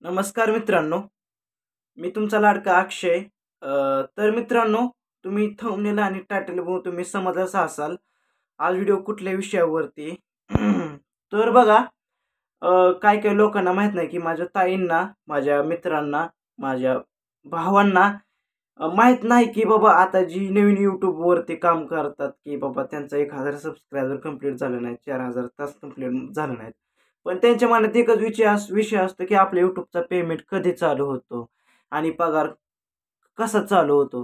नमस्कार मित्रांनो, मी तुमचा लाडका अक्षय. तर मित्रांनो, तुम्ही थंबनेल आणि टायटल बघून तुम्ही समजलाच असाल, आज व्हिडिओ कुठल्या विषयावरती. तर बघा, काही-काही लोकांना माहीत नाही, की माझ्या ताईंना, माझ्या मित्रांना, माझ्या भावांना माहीत नाही, की बाबा आता जी नवीन YouTubeवरती काम करतात, की बाबा त्यांचा 1000 सबस्क्रायबर कंप्लीट झाले नाहीत, 4000 तास कंप्लीट झाले नाहीत. पण त्यांच्या मनात एकच विषय असतो, की आपल्या YouTubeचा पेमेंट कधी चालू होतो आणि पगार कसा चालू होतो.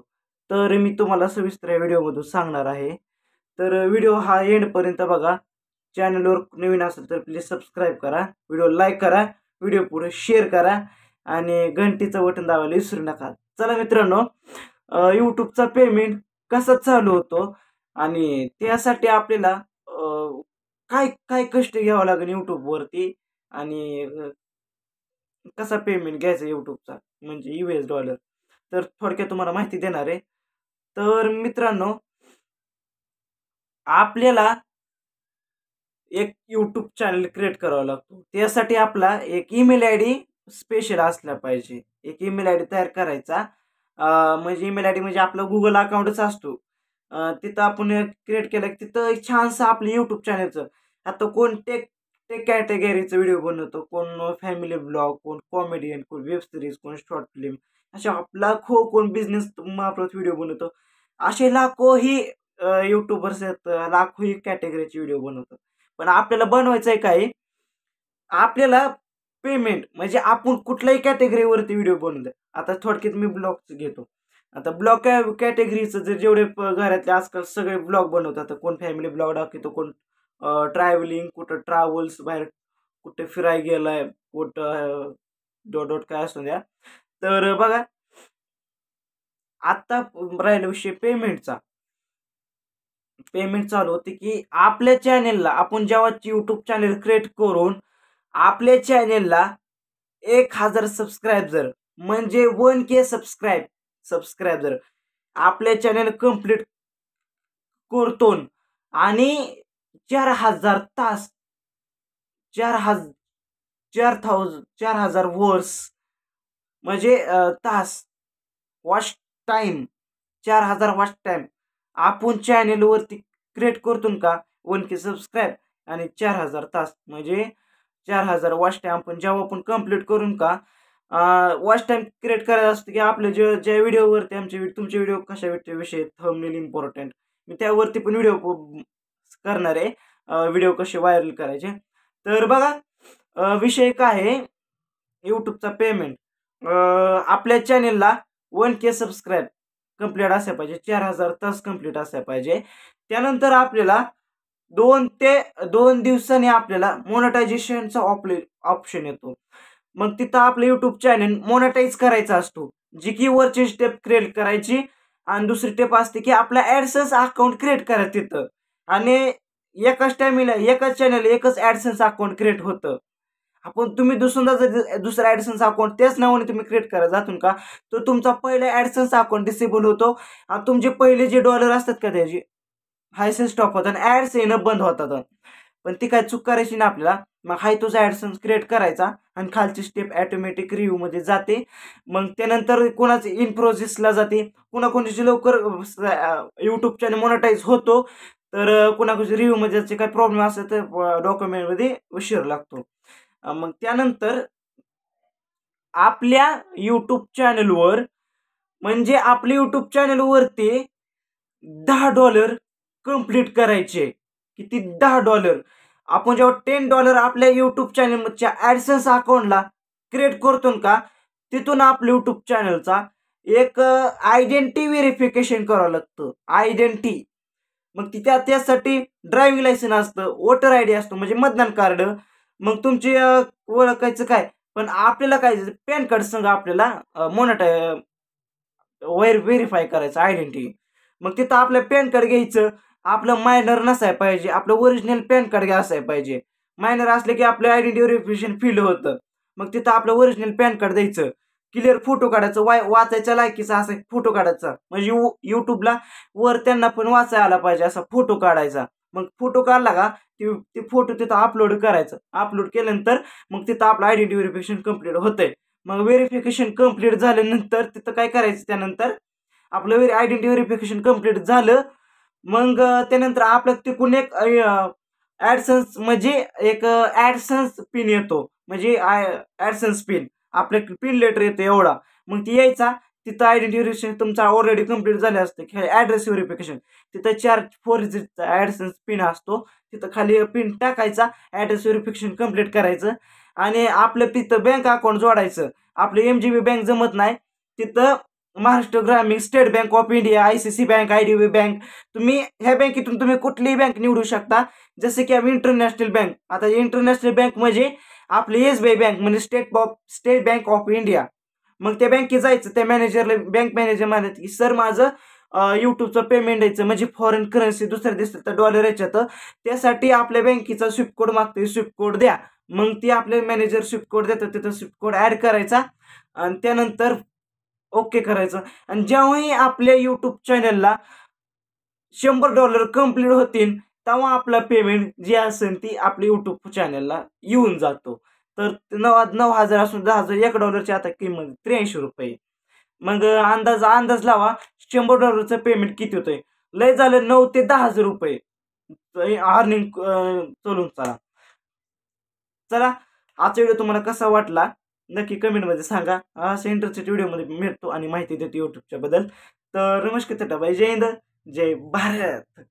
तर मी तुम्हाला सविस्तर या व्हिडिओमधून सांगणार आहे. तर व्हिडिओ हा एंडपर्यंत बघा. चॅनलवर नवीन असेल तर प्लीज सबस्क्राईब करा, व्हिडिओ लाईक करा, व्हिडिओ पुढे शेअर करा आणि घंटीचं बटन दाबायला विसरू नका. चला मित्रांनो, YouTubeचा पेमेंट कसा चालू होतो आणि त्यासाठी आपल्याला काय काय कष्ट घ्यावं लागेल YouTubeवरती आणि कसा पेमेंट घ्यायचा YouTubeचा म्हणजे $US. तर थोडक्यात तुम्हाला माहिती देणार आहे. तर मित्रांनो, आपल्याला एक YouTube चॅनल क्रिएट करावा लागतो. त्यासाठी आपला एक ईमेल आयडी स्पेशल असला पाहिजे. एक ईमेल आयडी तयार करायचा. म्हणजे ईमेल आयडी म्हणजे आपलं Google अकाउंटच असतो. तिथं आपण क्रिएट केलं की तिथं एक छानसं आपलं YouTube चॅनलचं. आता कोण टेक टेक कॅटेगरीचा व्हिडिओ बनवतो, कोण फॅमिली ब्लॉग, कोण कॉमेडियन, कोण वेब सीरीज, कोण शॉर्ट फिल्म, अशा लाखो कोण बिझनेस मार्फत व्हिडिओ बनवतो. असे लाखोही यूट्यूबर्स आहेत, लाखोही कॅटेगरीचे व्हिडिओ बनवतात. पण आपल्याला बनवायचं आहे काय? आपल्याला पेमेंट म्हणजे आपण कुठल्याही कॅटेगरीवरती व्हिडिओ बनवू द्या. आता थोडक्यात मी ब्लॉगचं घेतो. आता ब्लॉग कॅटेगरीचं जर जेवढे घरातले आजकाल सगळे ब्लॉग बनवतात. तर कोण फॅमिली ब्लॉग दाखवतो, कोण ट्रॅव्हलिंग, कुठं ट्रॅव्हल्स, बाहेर कुठे फिरायला गेलाय, कुठं डॉट डॉट काय असू द्या. तर बघा, आता राहिला विषय पेमेंटचा. पेमेंट चालू होते की आपल्या चॅनेलला आपण जेव्हा YouTube चॅनेल क्रिएट करून आपल्या चॅनेलला 1000 सबस्क्रायबर म्हणजे 1K सबस्क्रायबर आपले चॅनेल कंप्लीट करतो आणि 4000 तास 4000 4000 वर्स म्हणजे तास वॉच टाइम 4000 वॉच टाइम आपण चॅनेलवरती क्रिएट करतो का 1K सबस्क्राईब आणि 4000 तास म्हणजे 4000 वॉच टाइम आपण जेव्हा आपण कंप्लीट करून का वॉच टाइम क्रिएट करायचा असतो की आपल्या ज्या व्हिडिओवरती तुमचे व्हिडिओ कशा विषय थंबनेल इम्पॉर्टंट मी त्यावरती पण व्हिडिओ करणार आहे. व्हिडिओ कसे व्हायरल करायचे. तर बघा, विषय काय आहे यूट्यूबचा पेमेंट. आपल्या चॅनेलला 1K सबस्क्राईब कंप्लीट असायला पाहिजे, 4000 तास कंप्लीट असायला पाहिजे. त्यानंतर आपल्याला 2 दिवसांनी आपल्याला मोनेटायझेशनचा ऑप्शन येतो. मग तिथं आपलं यूट्यूब चॅनल मोनेटाईज करायचा असतो. जी की वरची स्टेप क्रिएट करायची आणि दुसरी स्टेप असते की आपला ॲडसेन्स अकाउंट क्रिएट करायचं तिथं आणि एकाच टायमिंगला एकाच चॅनल एकच ॲडसेन्स अकाउंट क्रिएट होतं. तुम्ही दुसरा ॲडसेन्स अकाउंट त्याच नावाने तुम्ही क्रिएट करा जातून का तर तुमचा पहिला ॲडसेन्स अकाउंट डिसेबल होतो आणि तुमचे पहिले जे डॉलर असतात का त्याची हायसेन्स स्टॉप होतात आणि ॲड्स येणं बंद होतात. पण ती काय चूक करायची ना आपल्याला. मग हाय तुझा ॲडसेन्स क्रिएट करायचा आणि खालची स्टेप ऑटोमॅटिक रिव्ह्यूमध्ये जाते. मग त्यानंतर कोणाचं इन प्रोसेसला जाते, कोणाकोणाची लवकर यूट्यूब चॅनल मोनेटाईज होतो, तर कोणाकोणाची रिव्ह्यूमध्ये काही प्रॉब्लेम असेल तर डॉक्युमेंटमध्ये उशीर लागतो. मग त्यानंतर आपल्या यूट्यूब चॅनलवर म्हणजे आपल्या यूट्यूब चॅनलवरती $10 कंप्लीट करायचे. किती? $10. आपण जेव्हा $10 आपल्या यूट्यूब चॅनलच्या ॲडसेन्स अकाउंटला क्रिएट करतो का तिथून आपल्या यूट्यूब चॅनलचा एक आयडेंटिटी व्हेरिफिकेशन करावं लागतं. आयडेंटिटी मग त्यासाठी ड्रायव्हिंग लायसन असतं, वोटर आय डी असतो म्हणजे मतदान कार्ड. मग तुमची ओळखायचं काय पण आपल्याला काय पॅन कार्ड संग आपल्याला व्हेरीफाय करायचं आयडेंटिटी. मग तिथं आपलं पॅन कार्ड घ्यायचं. आपलं मायनर नसायला पाहिजे, आपलं ओरिजिनल पॅन कार्ड असायला पाहिजे. मायनर असले की आपलं आयडेंटिटी व्हेरिफिकेशन फील्ड होतं. मग तिथं आपलं ओरिजिनल पॅन कार्ड द्यायचं, क्लिअर फोटो काढायचं, वाचायच्या लायकीचा असा फोटो काढायचा म्हणजे यूट्यूबला वर त्यांना पण वाचायला आला पाहिजे असा फोटो काढायचा. मग फोटो काढला का ते फोटो तिथं अपलोड करायचं. अपलोड केल्यानंतर मग तिथं आपलं आयडेंटिटी व्हेरिफिकेशन कंप्लीट होतंय. मग व्हेरिफिकेशन कंप्लीट झाल्यानंतर तिथं काय करायचं, त्यानंतर आपलं आयडेंटिटी व्हेरिफिकेशन कंप्लीट झालं. मग त्यानंतर आपलं तिकडून एक ॲडसन्स म्हणजे एक ॲडसन्स पिन येतो, म्हणजे ॲडसन्स पिन आपल्या पिन लेटर येतो एवढा. मग ती यायचा तिथं आयडेंटिटी व्हेरिफिकेशन तुमचा ऑलरेडी कंप्लीट झालं असतं की ॲड्रेस व्हेरिफिकेशन. तिथं 4 डिजिटचा ॲडसन्स पिन असतो, तिथं खाली पिन टाकायचा, ॲड्रेस व्हेरिफिकेशन कंप्लीट करायचं आणि आपलं तिथं बँक अकाउंट जोडायचं. आपलं MGB बँक जमत नाही, तिथं महाराष्ट्र ग्रामीण, state bank of India, ICICI bank, IDBI bank, तुम्ही ह्या बँकेतून तुम्ही कुठलीही बँक निवडू शकता. जसे की आम्ही इंटरनॅशनल बँक, आता इंटरनॅशनल बँक म्हणजे आपली SBI बँक म्हणजे स्टेट बँक ऑफ इंडिया. मग त्या बँकेत जायचं, त्या मॅनेजरला, बँक मॅनेजर म्हणत की सर माझं यूट्यूबचं पेमेंट द्यायचं, म्हणजे फॉरेन करन्सी दुसऱ्या दिसतं तर डॉलर याच्यात, त्यासाठी आपल्या बँकेचा स्विफ्ट कोड मागते, स्विफ्ट कोड द्या. मग ती आपले मॅनेजर स्विफ्ट कोड देतात, तिथं स्विफ्ट कोड ॲड करायचा आणि त्यानंतर ओके करायचं. आणि जेव्हाही आपल्या यूट्यूब चॅनलला $100 कंप्लीट होतील तेव्हा आपला पेमेंट जी असेल ती आपल्या यूट्यूब चॅनलला येऊन जातो. तर 9,000 असून 10,000, $1ची आता किंमत ₹83. मग अंदाज लावा $100चं पेमेंट किती होतंय. लय झालं 9 ते 10,000 रुपये अर्निंग चालून चला. चला, आजचा व्हिडिओ तुम्हाला कसा वाटला नक्की कमेंटमध्ये सांगा. अशा इंटरेस्टेड व्हिडिओमध्ये मिळतो आणि माहिती देतो यूट्यूबच्या बद्दल. तर नमस्कार, टाटा, बाय, जय हिंद, जय भारत.